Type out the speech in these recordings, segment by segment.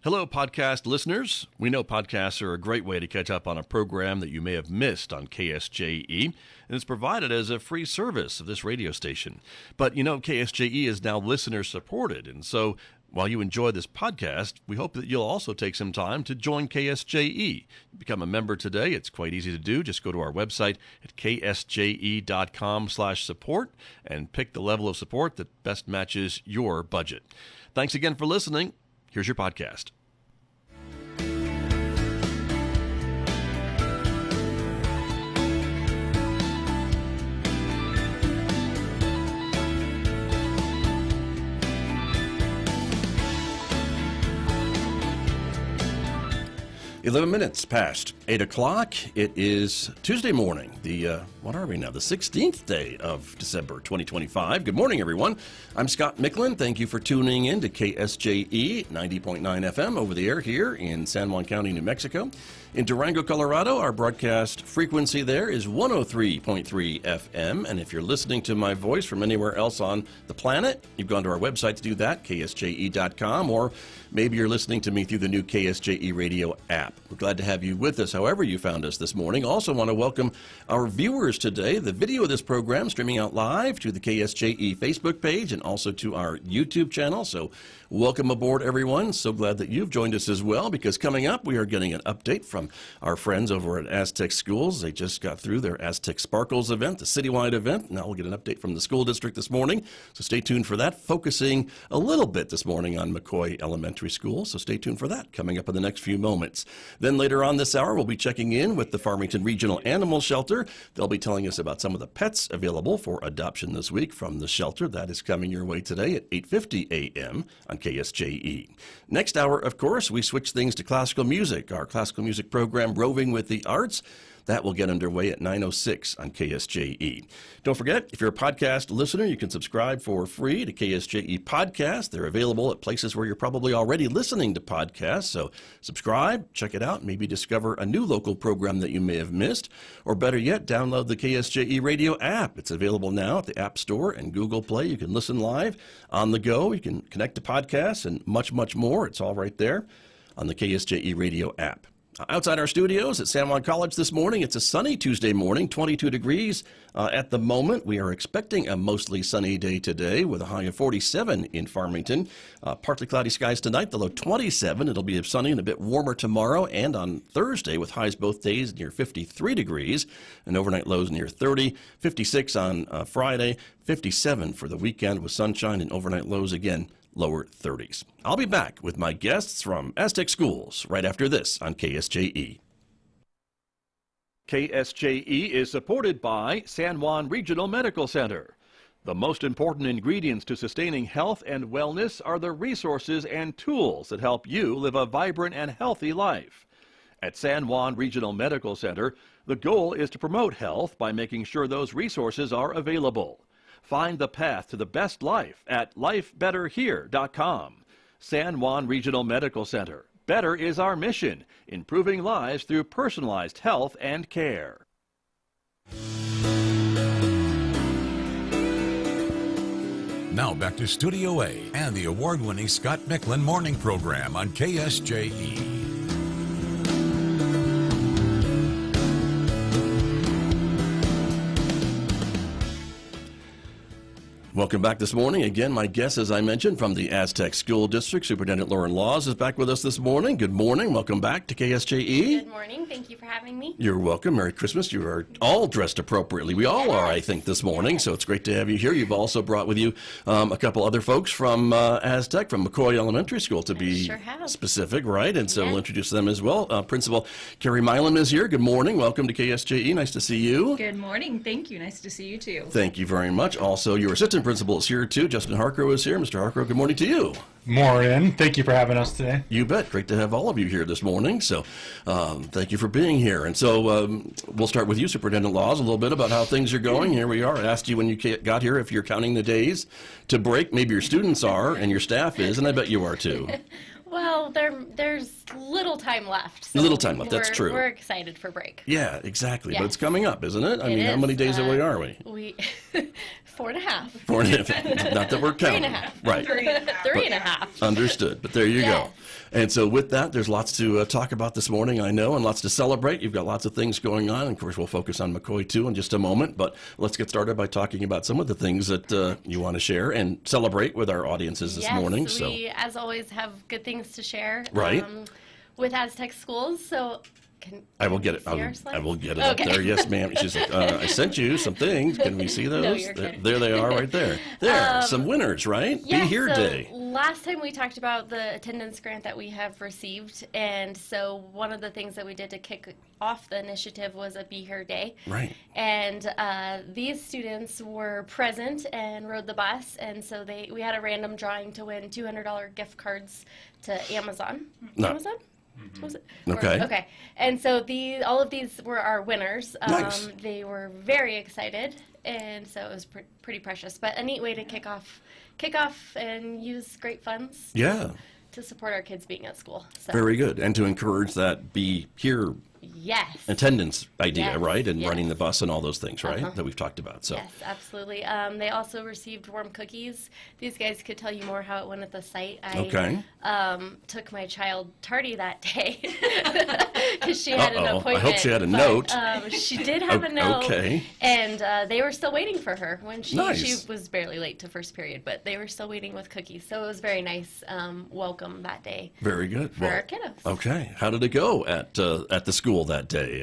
Hello, podcast listeners. We know podcasts are a great way to catch up on a program that you may have missed on KSJE, and it's provided as a free service of this radio station. But you know, KSJE is now listener-supported, and so while you enjoy this podcast, we hope that you'll also take some time to join KSJE. Become a member today. It's quite easy to do. Just go to our website at ksje.com/support and pick the level of support that best matches your budget. Thanks again for listening. Here's your podcast. 11 minutes past 8 o'clock. It is Tuesday morning, what are we now? The 16th day of December 2025. Good morning, everyone. I'm Scott Michlin. Thank you for tuning in to KSJE 90.9 FM over the air here in San Juan County, New Mexico. In Durango, Colorado, our broadcast frequency there is 103.3 FM. And if you're listening to my voice from anywhere else on the planet, you've gone to our website to do that, ksje.com, or maybe you're listening to me through the new KSJE radio app. We're glad to have you with us, however you found us this morning. Also want to welcome our viewers today. The video of this program streaming out live to the KSJE Facebook page and also to our YouTube channel. So welcome aboard, everyone. So glad that you've joined us as well, because coming up, we are getting an update from our friends over at Aztec Schools. They just got through their Aztec Sparkles event, the citywide event. Now we'll get an update from the school district this morning. So stay tuned for that, focusing a little bit this morning on McCoy Elementary School. So stay tuned for that coming up in the next few moments. Then later on this hour, we'll be checking in with the Farmington Regional Animal Shelter. They'll be telling us about some of the pets available for adoption this week from the shelter. That is coming your way today at 8:50 a.m. on KSJE. Next hour, of course, we switch things to classical music. Our classical music program, Roving with the Arts, that will get underway at 9:06 on KSJE. Don't forget, if you're a podcast listener, you can subscribe for free to KSJE Podcasts. They're available at places where you're probably already listening to podcasts. So subscribe, check it out, maybe discover a new local program that you may have missed. Or better yet, download the KSJE Radio app. It's available now at the App Store and Google Play. You can listen live on the go. You can connect to podcasts and much, much more. It's all right there on the KSJE Radio app. Outside our studios at San Juan College this morning, it's a sunny Tuesday morning, 22 degrees at the moment. We are expecting a mostly sunny day today with a high of 47 in Farmington. Partly cloudy skies tonight, the low 27. It'll be sunny and a bit warmer tomorrow and on Thursday with highs both days near 53 degrees and overnight lows near 30, 56 on Friday, 57 for the weekend with sunshine and overnight lows again lower 30s. I'll be back with my guests from Aztec Schools right after this on KSJE. KSJE is supported by San Juan Regional Medical Center. The most important ingredients to sustaining health and wellness are the resources and tools that help you live a vibrant and healthy life. At San Juan Regional Medical Center, the goal is to promote health by making sure those resources are available. Find the path to the best life at lifebetterhere.com. San Juan Regional Medical Center. Better is our mission, improving lives through personalized health and care. Now back to Studio A and the award-winning Scott Michlin Morning Program on KSJE. Welcome back this morning. Again, my guest, as I mentioned, from the Aztec School District, Superintendent Lauren Laws is back with us this morning. Good morning. Welcome back to KSJE. Good morning. Thank you for having me. You're welcome. Merry Christmas. You are all dressed appropriately. We all are, I think, this morning, so it's great to have you here. You've also brought with you a couple other folks from Aztec, from McCoy Elementary School, to be specific, right? And so we'll introduce them as well. Principal Kari Milam is here. Good morning. Welcome to KSJE. Nice to see you. Good morning. Thank you. Nice to see you, too. Thank you very much. Also, your assistant principal is here, too. Justin Harcrow is here. Mr. Harcrow, good morning to you. Morning. Thank you for having us today. You bet. Great to have all of you here this morning. So thank you for being here. And so we'll start with you, Superintendent Laws, a little bit about how things are going. Here we are. I asked you when you got here if you're counting the days to break. Maybe your students are and your staff is, and I bet you are, too. Well, Well, there's little time left. So Little time left, that's true. We're excited for break. Yeah, exactly. But Yes. it's coming up, isn't it? I It mean, how is, many days away are we? We 4.5. 4.5. Not that we're counting. 3.5. Right. 3.5. Understood. But there you Yes. go. And so with that, there's lots to talk about this morning, I know, and lots to celebrate. You've got lots of things going on. Of course, we'll focus on McCoy, too, in just a moment. But let's get started by talking about some of the things that you want to share and celebrate with our audiences this morning. Yes, we, as always, have good things to share. Right. With Aztec Schools. So I will get it. see our I slides? will get it up there. Yes, ma'am. She's like, I sent you some things. Can we see those? No, you're there, kidding. there they are right there. There, some winners, right? Yeah, Be Here so Day. last time we talked about the attendance grant that we have received, and so one of the things that we did to kick off the initiative was a Be Here Day. Right. And these students were present and rode the bus, and so we had a random drawing to win $200 gift cards to Amazon. No. Amazon? Was it? Okay. Okay. And so all of these were our winners. Nice. They were very excited, and so it was pretty precious. But a neat way to kick off and use great funds Yeah. to support our kids being at school. So Very good. And to encourage that Be Here yes. attendance idea, Yes, right? And yes. running the bus and all those things, right? That we've talked about. So Yes, absolutely. They also received warm cookies. These guys could tell you more how it went at the site. Okay. I took my child tardy that day because she had an Uh-oh. appointment. I hope she had a but, note. She did have a note. Okay. And they were still waiting for her when she Nice. was barely late to first period, but they were still waiting with cookies. So it was very nice welcome that day very good. for our kiddos. Okay. How did it go at the school that day?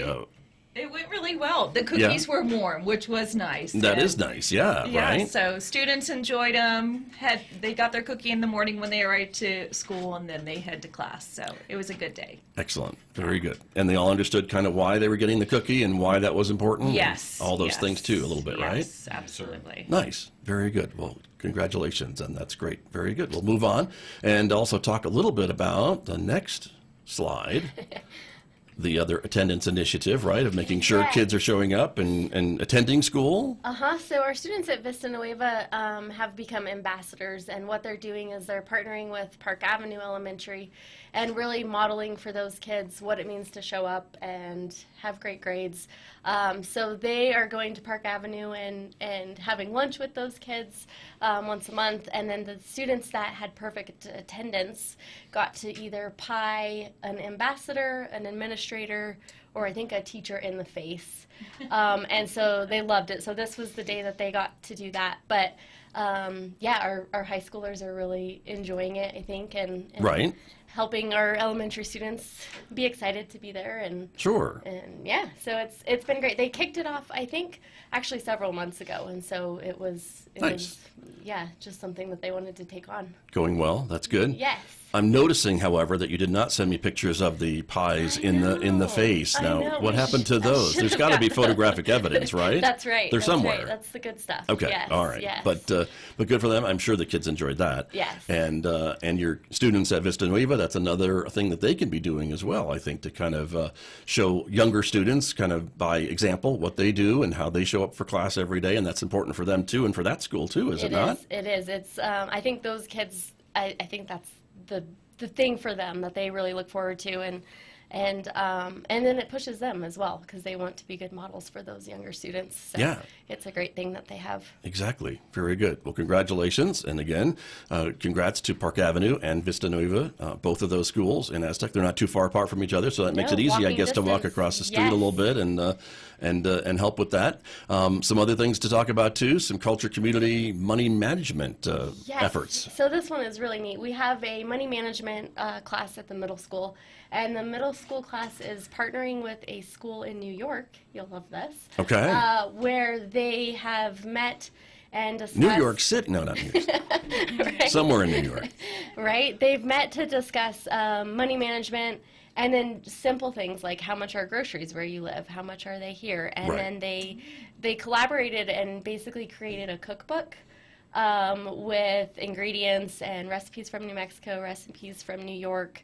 It went really well. The cookies were warm, which was nice. That And- is nice. Yeah. Yeah, Right. so students enjoyed them. They got their cookie in the morning when they arrived to school, and then they head to class. So it was a good day. Excellent. Very good. And they all understood kind of why they were getting the cookie and why that was important. Yes. All those yes, things too, a little bit, right? Yes, absolutely. Nice. Very good. Well, congratulations, and that's great. Very good. We'll move on and also talk a little bit about the next slide. The other attendance initiative, right, of making sure Yes. kids are showing up and attending school. So our students at Vista Nueva have become ambassadors, and what they're doing is they're partnering with Park Avenue Elementary and really modeling for those kids what it means to show up and have great grades. So they are going to Park Avenue and having lunch with those kids once a month, and then the students that had perfect attendance got to either pie an ambassador, an administrator, or I think a teacher in the face. And so they loved it. So this was the day that they got to do that. But our high schoolers are really enjoying it, I think, and Right. helping our elementary students be excited to be there. And Sure. so it's been great. They kicked it off, I think, actually several months ago, and so it was Nice. just something that they wanted to take on. Going well. That's good. Yes. I'm noticing, however, that you did not send me pictures of the pies in the face. I Now, know. what We happened to I those? should There's have got to be got- photographic evidence, right? That's right. They're that's somewhere. Right. That's the good stuff. Okay, Yes, all right. Yes. But good for them. I'm sure the kids enjoyed that. Yes. And your students at Vista Nueva, that's another thing that they can be doing as well, I think, to kind of show younger students kind of by example what they do and how they show up for class every day. And that's important for them too and for that school too, is it not? It is. It's. I think those kids. I think that's the thing for them that they really look forward to, and then it pushes them as well because they want to be good models for those younger students. So Yeah. it's a great thing that they have. Exactly. Very good. Well, congratulations. And again, congrats to Park Avenue and Vista Nueva, both of those schools in Aztec. They're not too far apart from each other, so that makes No, it easy, I walking guess, to walk distance. across the street Yes. a little bit and help with that. Some other things to talk about, too, some culture, community, money management Yes. efforts. So this one is really neat. We have a money management class at the middle school, and the middle school class is partnering with a school in New York. You'll love this. Okay. Where they have met and discussed. New York City. No, not New York. Right? Somewhere in New York. Right? They've met to discuss money management and then simple things like how much are groceries where you live, how much are they here, and Right. then they collaborated and basically created a cookbook with ingredients and recipes from New Mexico, recipes from New York,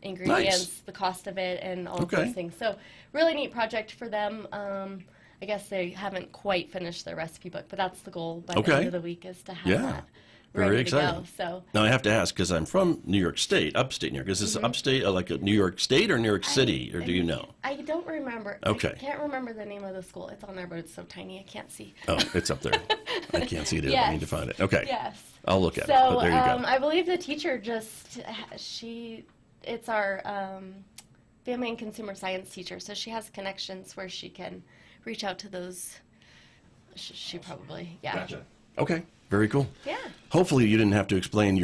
ingredients, the cost of it, and all of Okay. those things. So really neat project for them. I guess they haven't quite finished their recipe book, but that's the goal by the Okay. end of the week is to have Yeah. that Very ready exciting. to go. So Now I have to ask because I'm from New York State, upstate New York. Is this upstate like a New York State or New York City, or do you know? I don't remember. Okay. I can't remember the name of the school. It's on there, but it's so tiny I can't see. Oh, it's up there. I can't see it. I Yes. need to find it. Okay. Yes. I'll look at So it. But there you go. I believe the teacher it's our family and consumer science teacher, so she has connections where she can reach out to those. She probably, yeah. Gotcha. Okay. Very cool. Yeah. Hopefully your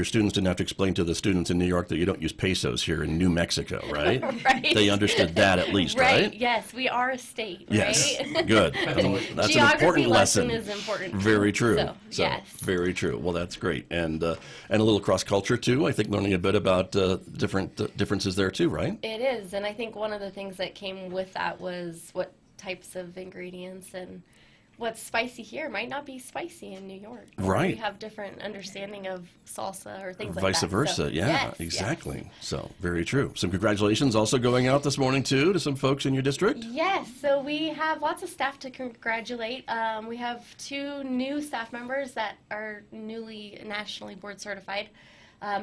students didn't have to explain to the students in New York that you don't use pesos here in New Mexico, right? Right. They understood that at least, right? Yes, we are a state, Yes. right? Good. That's an Geography important lesson. is important. Very true. So, yes. Very true. Well, that's great, and a little cross culture too. I think learning a bit about different differences there too, right? It is, and I think one of the things that came with that was what types of ingredients and what's spicy here might not be spicy in New York. Right. We have different understanding of salsa or things like that. Vice versa. So, Yeah, yes, exactly. So very true. Some congratulations also going out this morning too to some folks in your district. Yes, so we have lots of staff to congratulate. We have 2 new staff members that are newly nationally board certified.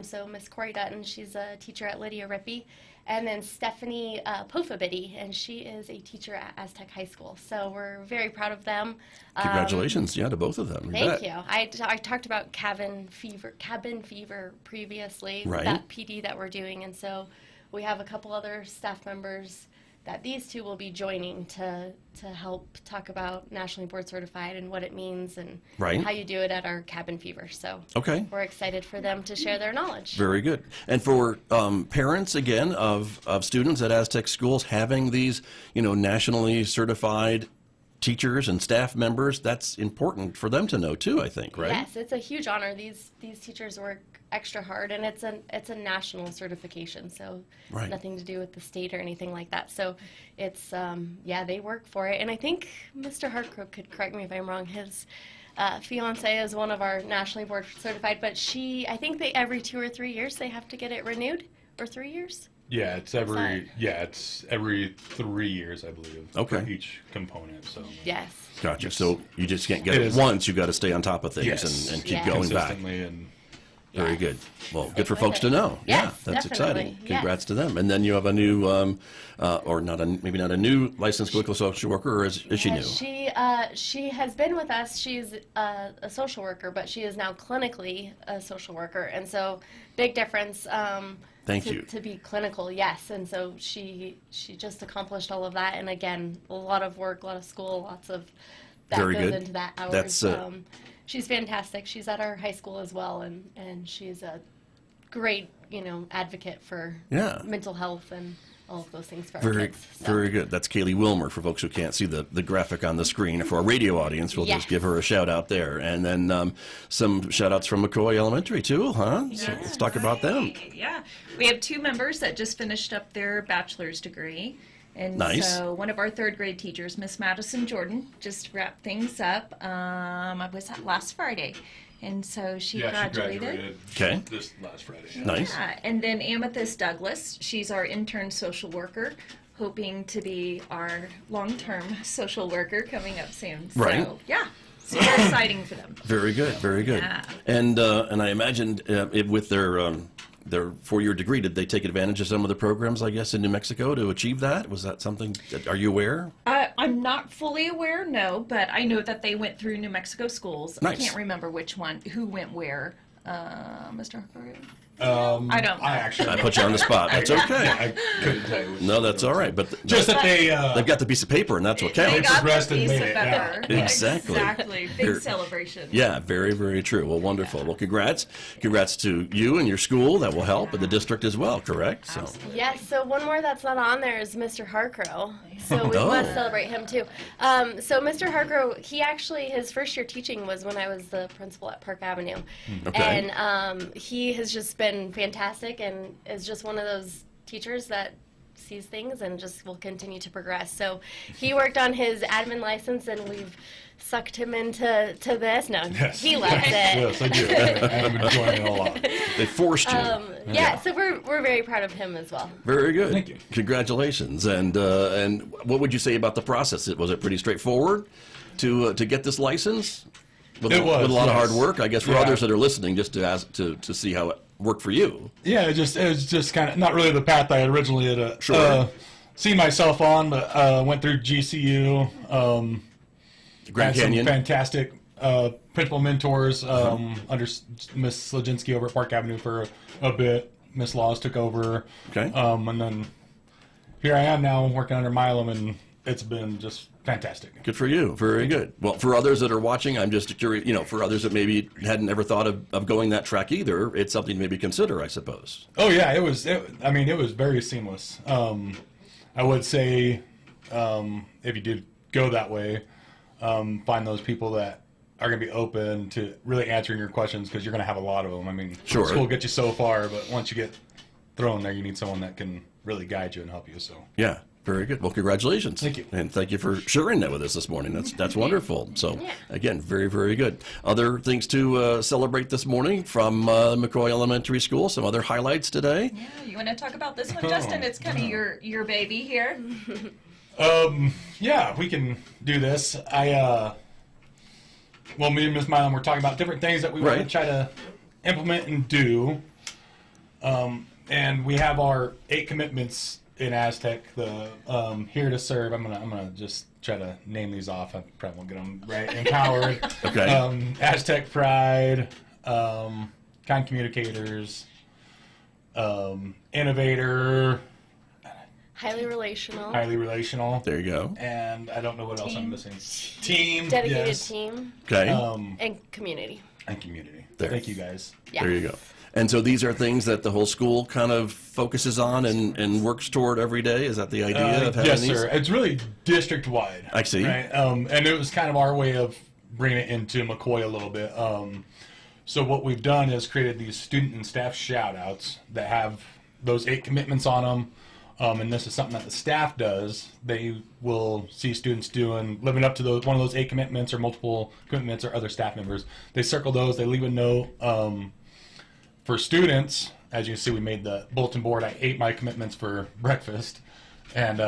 So Miss Corey Dutton, she's a teacher at Lydia Rippey, and then Stephanie Pofabitty, and she is a teacher at Aztec High School. So we're very proud of them. Congratulations, yeah, to both of them. Thank you. I talked about cabin fever previously, Right. that PD that we're doing, and so we have a couple other staff members that these 2 will be joining to help talk about nationally board certified and what it means and Right. how you do it at our cabin fever. So Okay. we're excited for them to share their knowledge. Very good. And for parents, again, of students at Aztec schools having these, nationally certified teachers and staff members, that's important for them to know too, I think, right? Yes, it's a huge honor. These teachers work extra hard, and it's a national certification, so Right. nothing to do with the state or anything like that. So it's they work for it, and I think Mr. Harcrow could correct me if I'm wrong. His fiance is one of our nationally board certified, but I think every 2 or 3 years they have to get it renewed, or 3 years. Yeah, it's every 3 years, I believe. Okay. For each component. So Yes. Gotcha. So you just can't get It it is. once. You've got to stay on top of things Yes. and keep Yeah. going back. consistently and Very Yes. good. Well, Stick good for with folks it. to know. Yes, Yeah, that's definitely. exciting. Yes. Congrats to them. And then you have a new, or maybe not a new licensed clinical social worker, or is she new? She has been with us. She's a social worker, but she is now clinically a social worker, and so big difference. Thank you. To be clinical, yes, and so she just accomplished all of that, and again, a lot of work, a lot of school, lots of that Very goes good. into that hours. That's, she's fantastic. She's at our high school as well, and she's a great advocate for Yeah. mental health and all of those things for our Very, kids. So. very good. That's Kaylee Wilmer, for folks who can't see the graphic on the screen. For our radio audience, we'll Yes. just give her a shout out there. And then some shout outs from McCoy Elementary, too, huh? So let's talk about them. Yeah, we have 2 members that just finished up their bachelor's degree. And Nice. so one of our 3rd grade teachers, Miss Madison Jordan, just wrapped things up. Was that last Friday? And so she graduated. Okay. this last Friday. Nice. Yeah, and then Amethyst Douglas, she's our intern social worker, hoping to be our long-term social worker coming up soon. Right. So, yeah, super exciting for them. Very good, very good. Yeah. And I imagined with their 4-year degree, did they take advantage of some of the programs, I guess, in New Mexico to achieve that? Was that something, are you aware? I'm not fully aware, no, but I know that they went through New Mexico schools. Nice. I can't remember who went where. Mr. Harcrow? I don't know. actually I put you on the spot. That's okay. I couldn't tell you. No, that's all right. But Just that they've got the piece of paper, and that's what They counts. got rest the and piece made of it, pepper. yeah. Exactly. Exactly. Big Here- celebration. Yeah, very, very true. Well, wonderful. Well, congrats. Congrats to you and your school. That will help, and the district as well, correct? So, Yes, so one more that's not on there is Mr. Harcrow. So we Oh. must celebrate him too. So Mr. Harcrow, his first year teaching was when I was the principal at Park Avenue. Okay. And he has just been fantastic and is just one of those teachers that sees things and just will continue to progress. So he worked on his admin license and we've sucked him into this. No, Yes. he loves it. Yes, I do. I'm enjoying it a lot. they forced you. Yeah, so we're very proud of him as well. Very good. Thank you. Congratulations. And what would you say about the process? Was it pretty straightforward to get this license? with, It was, with a lot of hard yes. work, I guess, for Yeah. others that are listening, just to ask to see how it worked for you. Yeah, it was just kind of not really the path I originally had Sure. seen myself on, but went through GCU. Grand Had some Canyon. fantastic principal mentors under Miss Slajinsky over at Park Avenue for a bit. Miss Laws took over. Okay. And then here I am now working under Milam, and it's been just fantastic. Good for you. Very good. Well, for others that are watching, I'm just curious, for others that maybe hadn't ever thought of going that track either, it's something to maybe consider, I suppose. Oh yeah, it was very seamless. I would say if you did go that way, find those people that are going to be open to really answering your questions, because you're going to have a lot of them. I mean, Sure. school gets you so far, but once you get thrown there, you need someone that can really guide you and help you. So Yeah. Very good. Well, congratulations. Thank you. And thank you for sharing that with us this morning. That's wonderful. So, again, very, very good. Other things to celebrate this morning from McCoy Elementary School? Some other highlights today? Yeah, you want to talk about this one, Justin? It's kind of your baby here. yeah, we can do this. Well, me and Miss Milam were talking about different things that we want to Right. try to implement and do. And we have our 8 commitments in Aztec. The here to serve. I'm gonna just try to name these off. I probably won't get them right. Empowered. Okay. Aztec Pride. Kind Communicators. Innovator. Highly relational. Highly relational. There you go. And I don't know what else I'm Team. missing. Team. Dedicated yes. team Okay. and community. And community. There. Thank you guys. Yes. There you go. And so these are things that the whole school kind of focuses on and works toward every day? Is that the idea of having yes, these? sir. It's really district wide. I see. Right? And it was kind of our way of bringing it into McCoy a little bit. So what we've done is created these student and staff shout outs that have those 8 commitments on them. And this is something that the staff does. They will see students living up to one of those 8 commitments or multiple commitments, or other staff members. They circle those. They leave a note. For students, as you can see, we made the bulletin board. I ate my commitments for breakfast, and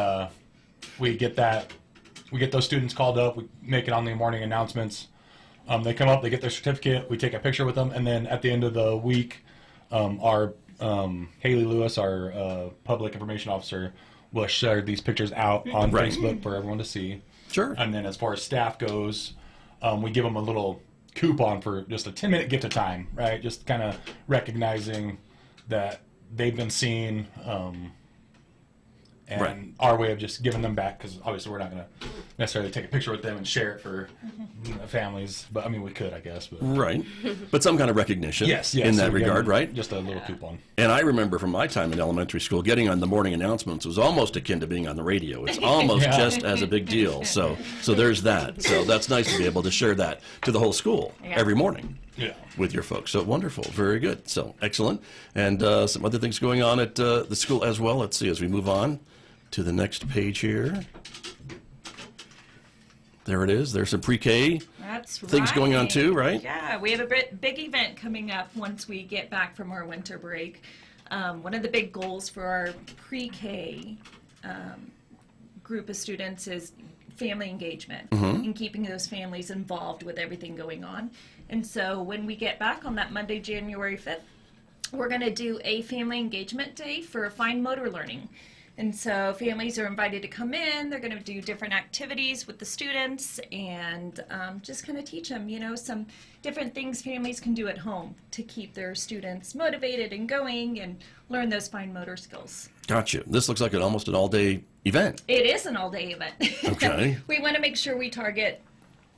we get those students called up. We make it on the morning announcements. They come up, they get their certificate. We take a picture with them, and then at the end of the week, our Haley Lewis, our public information officer, will share these pictures out on Right. Facebook for everyone to see. Sure. And then as far as staff goes, we give them a little coupon for just a 10-minute gift of time, right? Just kind of recognizing that they've been seen, and Right. our way of just giving them back, because obviously we're not going to necessarily take a picture with them and share it for families, but I mean, we could, I guess. But Right. But some kind of recognition yes, in so that we give regard, them right? Just a little coupon. And I remember from my time in elementary school, getting on the morning announcements was almost akin to being on the radio. It's almost Yeah. just as a big deal. So there's that. So that's nice to be able to share that to the whole school every morning Yeah. with your folks. So wonderful. Very good. So excellent. And some other things going on at the school as well. Let's see as we move on to the next page here. There it is. There's some pre-K That's things going on too, right? Yeah, we have a big event coming up once we get back from our winter break. One of the big goals for our pre-K group of students is family engagement and keeping those families involved with everything going on. And so when we get back on that Monday, January 5th, we're going to do a family engagement day for fine motor learning. And so families are invited to come in. They're going to do different activities with the students and just kind of teach them, some different things families can do at home to keep their students motivated and going and learn those fine motor skills. Gotcha. This looks like almost an all-day event. It is an all-day event. Okay. We want to make sure we target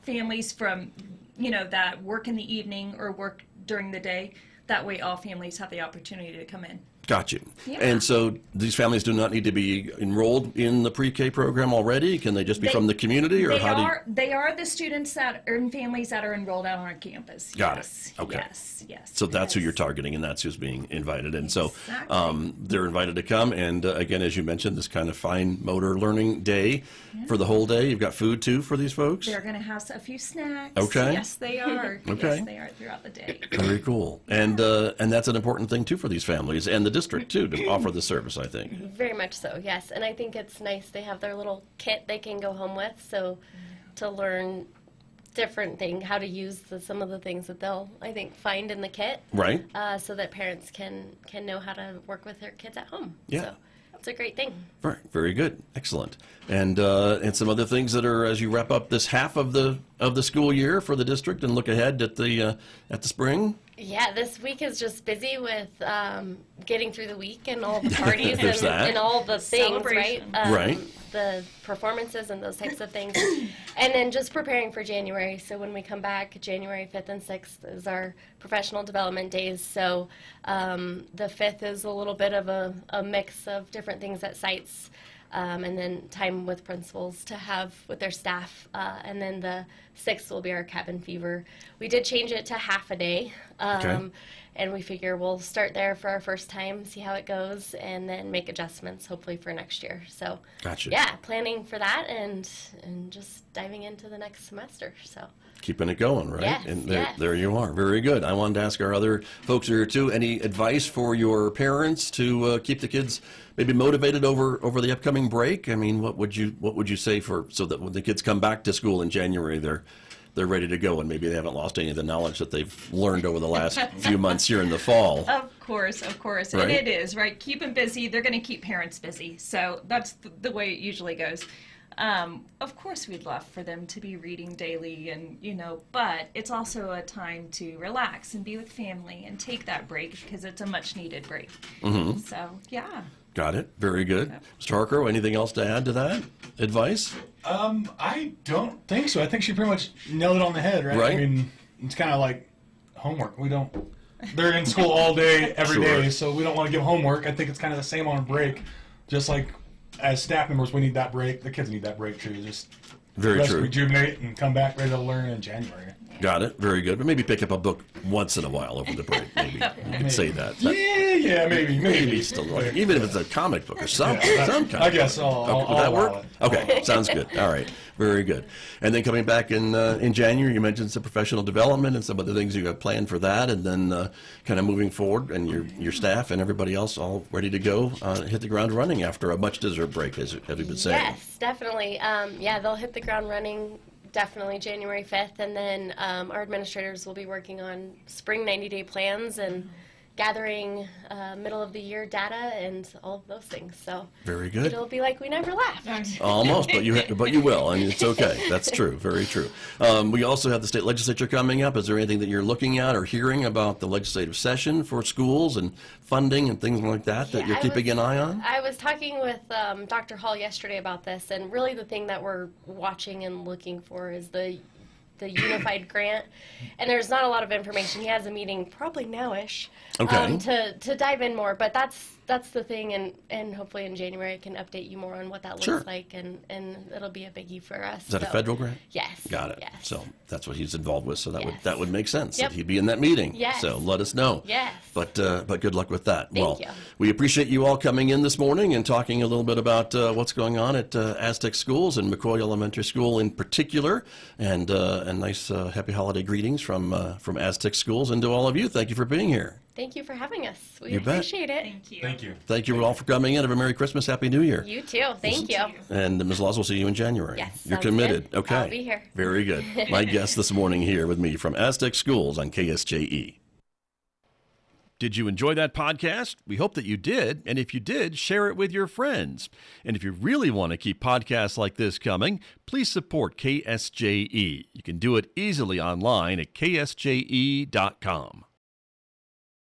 families from, that work in the evening or work during the day. That way all families have the opportunity to come in. Gotcha. Yeah. And so these families do not need to be enrolled in the pre-K program already? Can they just be from the community, or how do you... They are the students that are in families that are enrolled out on our campus. Got Yes. it. Okay. Yes. So that's who yes. you're targeting, and that's who's being invited. And so Exactly. they're invited to come. And again, as you mentioned, this kind of fine motor learning day for the whole day. You've got food too for these folks? They're going to have a few snacks. Okay. Yes, they are. Okay. Yes, they are throughout the day. Very cool. And that's an important thing too for these families and the district too, to offer the service, I think. Very much so, yes. And I think it's nice they have their little kit they can go home with, so to learn different thing, how to use some of the things that they'll, I think, find in the kit. Right. So that parents can know how to work with their kids at home. Yeah. So it's a great thing. Right. Very good. Excellent. And some other things that are, as you wrap up this half of the school year for the district and look ahead at the spring. Yeah, this week is just busy with getting through the week and all the parties There's that. and all the things, right? Celebration. Right. The performances and those types of things. And then just preparing for January. So when we come back, January 5th and 6th is our professional development days. So the 5th is a little bit of a mix of different things at sites. And then time with principals to have with their staff. And then the 6th will be our cabin fever. We did change it to half a day. Okay. And we figure we'll start there for our first time, see how it goes, and then make adjustments hopefully for next year. So Gotcha. yeah, planning for that and just diving into the next semester. So Keeping it going, right? Yes, And yes. there you are. Very good. I wanted to ask our other folks here too, any advice for your parents to keep the kids maybe motivated over the upcoming break? I mean, what would you say so that when the kids come back to school in January, they're ready to go and maybe they haven't lost any of the knowledge that they've learned over the last few months here in the fall? Of course. Right. And it is, right? Keep them busy. They're going to keep parents busy. So that's the way it usually goes. Of course, we'd love for them to be reading daily but it's also a time to relax and be with family and take that break because it's a much needed break. Mm-hmm. So, yeah. Got it. Very good. Mr. Harcrow, anything else to add to that? Advice? I don't think so. I think she pretty much nailed it on the head, right? Right. I mean, it's kind of like homework. They're in school all day, every day, Sure. so we don't want to give homework. I think it's kind of the same on a break. Just like as staff members, we need that break. The kids need that break too. Just Very rest, true. rejuvenate, and come back ready to learn in January. Got it. Very good. But maybe pick up a book once in a while over the break. Maybe you could say that. Yeah, maybe. Maybe still like, even if it's a comic book or something, some kind. I guess I'll Would that allow work? it. Okay, sounds good. All right, very good. And then coming back in January, you mentioned some professional development and some of the things you have planned for that, and then kind of moving forward, and your staff and everybody else all ready to go, hit the ground running after a much deserved break, as you been saying. yes, definitely. They'll hit the ground running definitely January 5th, and then our administrators will be working on spring 90-day plans and gathering middle of the year data and all of those things. So Very good. it'll be like we never left. Almost, but you will, and it's okay. That's true. Very true. We also have the state legislature coming up. Is there anything that you're looking at or hearing about the legislative session for schools and funding and things like that Yeah, you're keeping an eye on? I was talking with Dr. Hall yesterday about this, and really the thing that we're watching and looking for is the unified grant, and there's not a lot of information. He has a meeting probably now-ish Okay. to dive in more, but that's the thing, and hopefully in January I can update you more on what that looks Sure. like, and it'll be a biggie for us. Is that a So, federal grant? Yes. Got it. Yes. So that's what he's involved with. So Yes. that would make sense Yep. that he'd be in that meeting. Yes. So let us know. Yes. But good luck with that. Thank you. We appreciate you all coming in this morning and talking a little bit about what's going on at Aztec Schools and McCoy Elementary School in particular, and nice happy holiday greetings from Aztec Schools, and to all of you. Thank you for being here. Thank you for having us. We You bet. appreciate it. Thank you. Thank you. Thank you all for coming in. Have a Merry Christmas, Happy New Year. You too. Thank you. And Ms. Laws will see you in January. Yes, You're sounds committed. good. Okay. I'll be here. Very good. My guest this morning here with me from Aztec Schools on KSJE. Did you enjoy that podcast? We hope that you did. And if you did, share it with your friends. And if you really want to keep podcasts like this coming, please support KSJE. You can do it easily online at ksje.com.